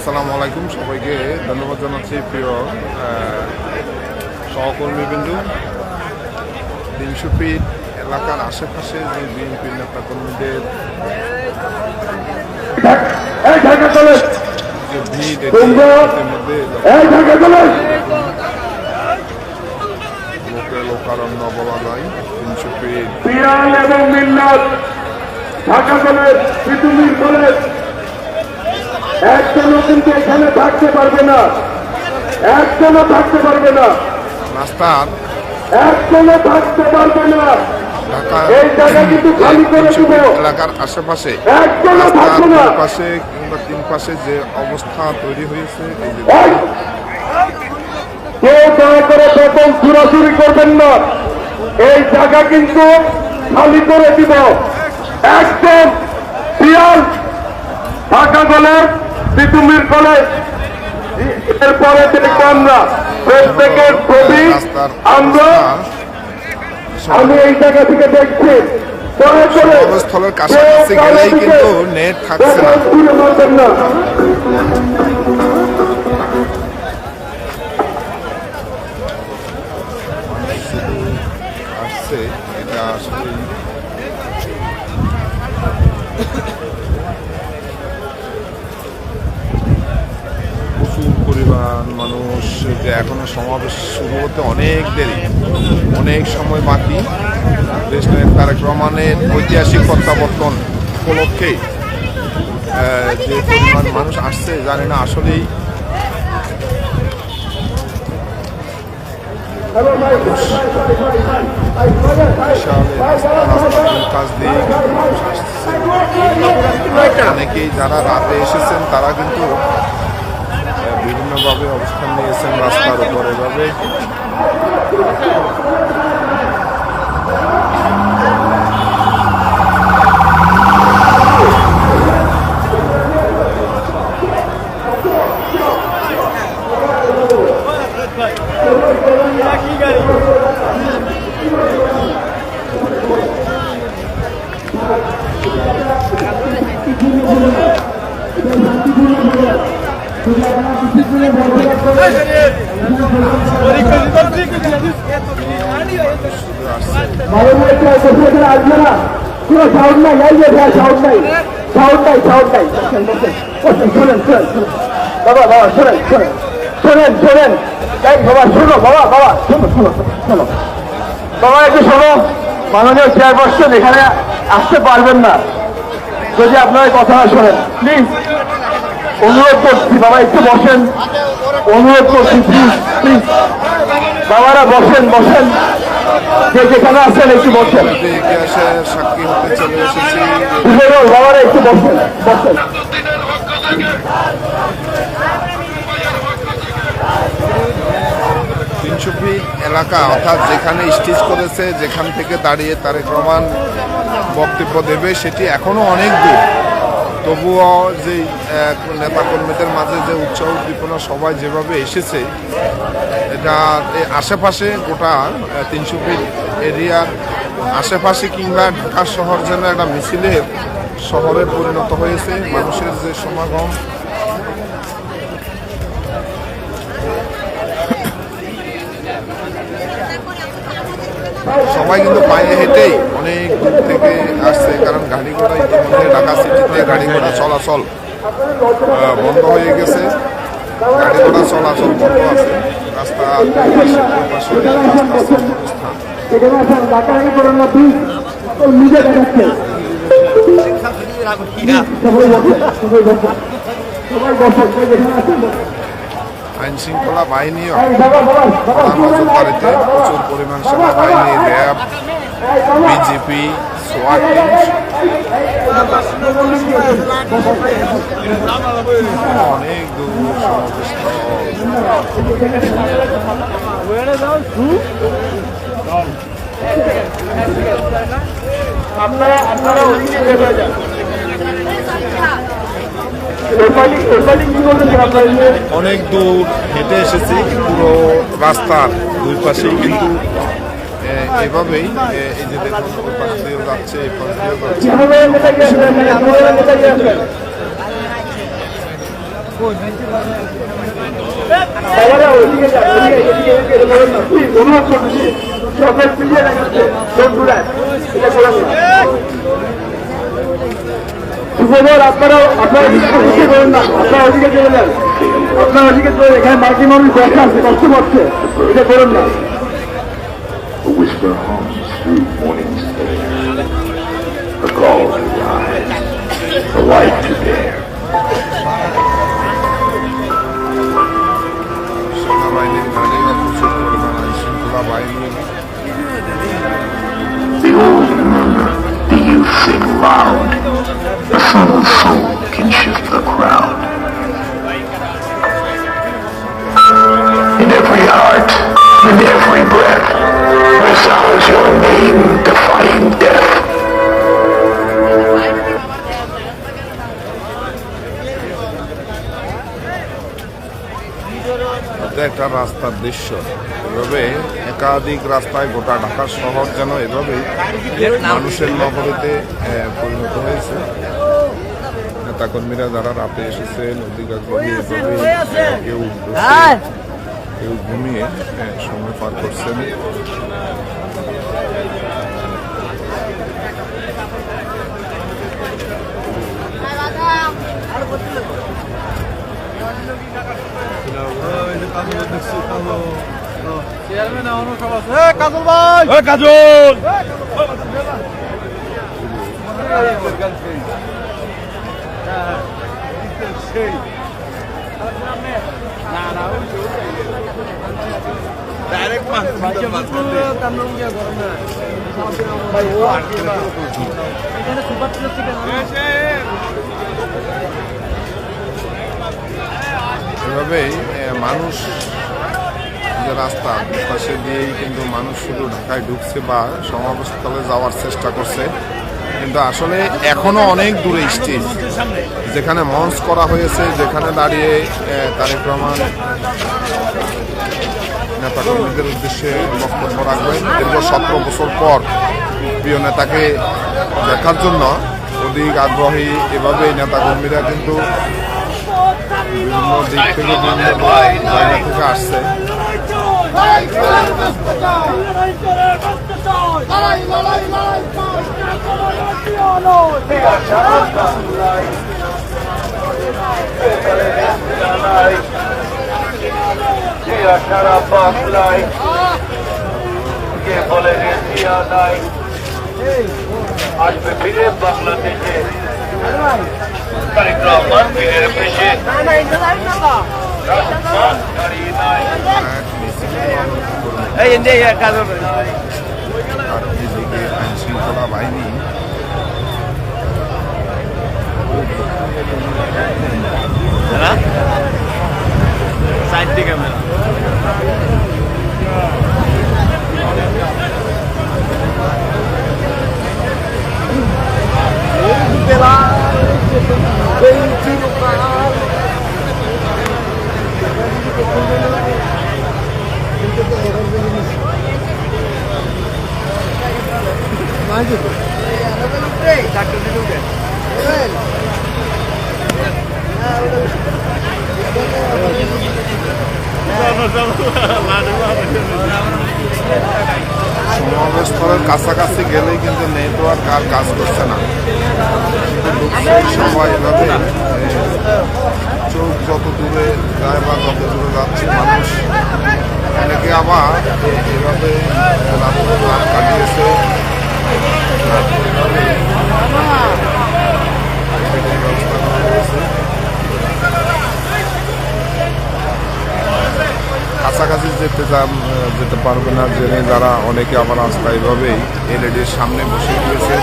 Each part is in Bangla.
আসসালামু আলাইকুম, সবাইকে ধন্যবাদ জানাচ্ছি। প্রিয় সহকর্মীবৃন্দ, 300 ফিট এলাকার আশেপাশে যে বিএনপি নেতা কর্মীদের যে ভিড়, ইতিমধ্যে লোকারণ্য বলা যায়। 300 ফিট এবং মিল্লাত ঢাকা কলেজ, পৃথিবীর কলেজ একজনও কিন্তু এখানে থাকতে পারবে না, একজনও থাকতে পারবে না, রাস্তার একজনও থাকতে পারবে না। ঢাকা এই জায়গা কিন্তু খালি করে দিব। এলাকার আশেপাশে একজনও থাকবে না। রাস্তার পাশে কিংবা 3 পাশে যে অবস্থা তৈরি হয়েছে, এই যে কেউ দয়া করে বেতন চুরাচুরি করবেন না। এই জায়গা কিন্তু খালি করে দিব। একদম পিয়াল ঢাকা কলেজ, তিতুমির কলেজ, এরপরে দেখবো আমরা প্রত্যেকের ছবি। আমি এই জায়গা থেকে দেখছি সমাবেশস্থলের কাছাকাছি গেলেই কিন্তু নেট থাকছে না। আসছে, এটা আসলে প্রচুর পরিমাণ মানুষ। যে এখনো সমাবেশ শুরু হতে অনেক দেরি, অনেক সময় বাকি। দেশনায়ক তারেক রহমানের ঐতিহাসিক প্রত্যাবর্তন উপলক্ষে যে পরিমাণ মানুষ আসছে জানি না আসলেই। কাজ দিয়ে মানুষ আসছে। অনেকেই যারা রাতে এসেছেন তারা কিন্তু বিভিন্নভাবে অবস্থান নিয়েছেন রাস্তার উপর। এভাবে বাবা বাবা শোনেন শোনেন শোনেন শোনেন বাবা শোনো, বাবা বাবা শোনো শোনো শোনো বাবা, একটু শোনো। মাননীয় চেয়ারপারসন এখানে আসতে পারবেন না যদি আপনারা কথা না শোনেন। প্লিজ অনুরোধ করছি বাবা, একটু বসেন, অনুরোধ করছি প্লিজ প্লিজ। বাবারা বসেন বসেন, যে যেখানে আছেন একটু বসেন। সাক্ষী হতে চলে এসেছি। বাবারা একটু বসেন বসেন। 300 ফিট এলাকা, অর্থাৎ যেখানে স্টেজ করেছে, যেখান থেকে দাঁড়িয়ে তারেক রহমান বক্তব্য দেবে, সেটি এখনো অনেক দূর। তবুও যে নেতাকর্মীদের মাঝে যে উৎসাহ উদ্দীপনা, সবাই যেভাবে এসেছে, এটা আশেপাশে গোটা 300 ফিট এরিয়ার আশেপাশে কিংবা ঢাকা শহর যেন একটা মিছিলের শহরে পরিণত হয়েছে। মানুষের যে সমাগম, সবাই কিন্তু পায়ে হেঁটেই অনেক দূর থেকে আসছে। কারণ গাড়ি ঘোড়া ইতিমধ্যে ঢাকা সিটিতে গাড়ি ঘোড়া চলাচল বন্ধ হয়ে গেছে। গাড়ি ঘোড়া চলাচল বন্ধ আছে। রাস্তা আইন শৃঙ্খলা বাহিনীও নজরদারিতে প্রচুর পরিমাণ সেনাবাহিনী, র্যাব, বিজেপি, সোয়াট টিম অনেক দূর অনেক দূর হেঁটে এসেছি। পুরো রাস্তার 2 পাশেই কিন্তু এভাবেই এই যে দেখুন, ওই পাশ দিয়েও যাচ্ছে, এই পাশ দিয়েও যাচ্ছে। বাবারা ওইদিকে যান, এদিকে এটা বলেন না, প্লিজ অনুরোধ করছি, সবাই পিছিয়ে দেখাচ্ছে, বন্ধুরা, এটা বলেন না। সুখবর আপনারা ওদিকে করেন না, আপনারা ওদিকে চলে যান, আপনারা ওদিকে চলে, এখানে মার্কি মানুষ দেখা আছে, কষ্ট করছে, এটা করেন না। A whisper hums through morning stairs, the call to rise, the light to dare. সেনাবাহিনীর গাড়িও প্রচুর পরিমাণ আইন শৃঙ্খলা বাহিনী Behold the murmur, the youth sing loud. The subtle soul can shift the crowd. In every heart, in every breath, resounds your name, defying death. এটা একটা রাস্তার দৃশ্য। এভাবে একাধিক রাস্তায় গোটা ঢাকা শহর যেন এভাবেই মানুষের নগরীতে পরিণত হয়েছে। নেতাকর্মীরা যারা রাতে এসেছেন অধিকার কেউ বসে, কেউ ঘুমিয়ে সময় পার করছেন। কাজল ভাই, কাজল এভাবেই মানুষ যে রাস্তা পাশে দিয়েই কিন্তু মানুষ শুধু ঢাকায় ঢুকছে বা সমাবেশস্থলে যাওয়ার চেষ্টা করছে, কিন্তু আসলে এখনো অনেক দূরে স্টেজ যেখানে মঞ্চ করা হয়েছে, যেখানে দাঁড়িয়ে তারেক রহমান নেতাকর্মীদের উদ্দেশ্যে বক্তব্য রাখবেন। দীর্ঘ 17 বছর পর প্রিয় নেতাকে দেখার জন্য অধিক আগ্রহী এভাবেই নেতাকর্মীরা কিন্তু বিভিন্ন দিক থেকে বিভিন্ন জায়গা থেকে আসছে। আসবে ফিরে বাংলাদেশে তারেক রহমান ফিরে পেশে আর এদিকে আইন শৃঙ্খলা বাহিনী ক্যামেরা সমাবেশস্থলের কাছাকাছি গেলেই কিন্তু নেটওয়ার্ক আর কাজ করছে না। সবাই এভাবে চোখ যত দূরে যায় বা যত দূরে যাচ্ছে মানুষ, অনেকে আবার এভাবে রাত্রে রাত কাটিয়েছে। এভাবে ব্যবস্থা করা হয়েছে। কাছাকাছি যেতে পারবে না জেনে যারা অনেকে আবার রাস্তা এভাবেই এলইডির সামনে বসে গিয়েছে।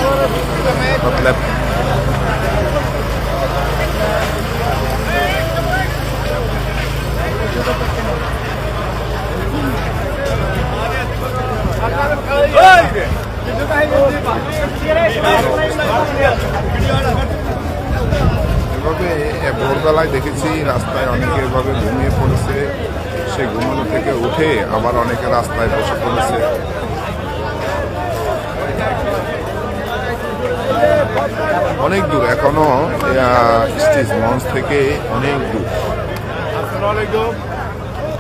এভাবে ভোরবেলায় দেখেছি রাস্তায় অনেকে এভাবে ঘুমিয়ে পড়েছে, সে ঘুমানো থেকে উঠে আবার অনেকে রাস্তায় বসে পড়েছে। অনেক দূর এখনো স্টেজ মঞ্চ থেকে অনেক দূর। আসসালামু আলাইকুম,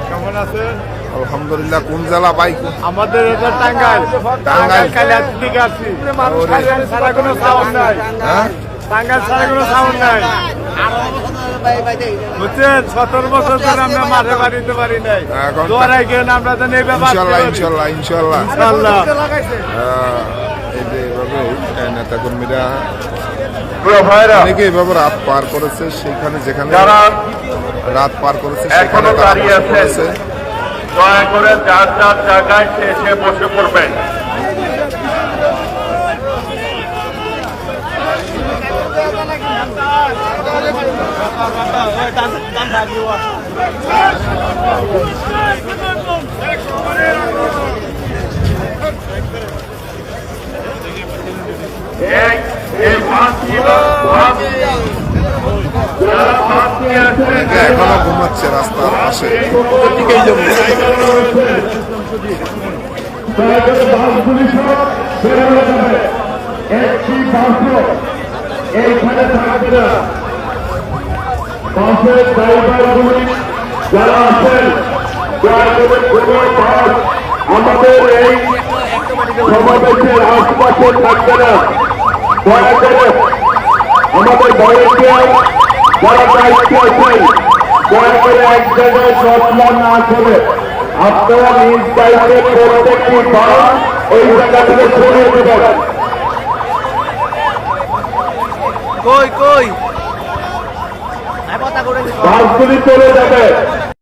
কেমন আছেন? আলহামদুলিল্লাহ। কোন জেলা ভাই? আমাদের এটা টাঙ্গাইল। টাঙ্গাইল। কালিয়ার দিকে আছি। টাঙ্গাইল ছাড়া কোনো সাউন্ড নাই। হ্যাঁ, টাঙ্গাইল ছাড়া কোনো সাউন্ড নাই। বুঝছেন, 17 বছর ধরে আমরা মাঠে বাড়িতে পারি নাই। এখন- দোয়ারাই গেলে আমরা তো নেই ব্যাপার। ইনশাল্লাহ ইনশাল্লাহ ইনশাল্লাহ। ইনশাআল্লাহ। এই যে এভাবে নেতা কর্মীরা প্রিয় ভাইরা, অনেকে এভাবে রাত পার করেছে, সেখানে যেখানে যারা রাত পার করেছে সেখানে এখনো তারা দাঁড়িয়ে বসে আছেন, পড়েছে। দয়া করে যার যার জায়গায় এসে বসে পড়বেন। এই পাঁচটি যারা পাঁচটি আছেন, অনেকে এখনো ঘুমাচ্ছে রাস্তার পাশে। একটি বাসও এইখানে থাকবে না। বাসের ড্রাইভারগুলি যারা আছেন, দয়া করে কোনো বাস আমাদের এই সমাবেশের আশপাশে থাকবে না। দয়া করে আমাদের ভলেন্টিয়ার যারা দায়িত্বে আছেন, দয়া করে এক জায়গায় চটলা না করে আপনারা নিজ দায়িত্বে প্রত্যেকটি বাস ওই জায়গা থেকে সরিয়ে দেবেন। কই কই বাসগুলি চলে যাবে।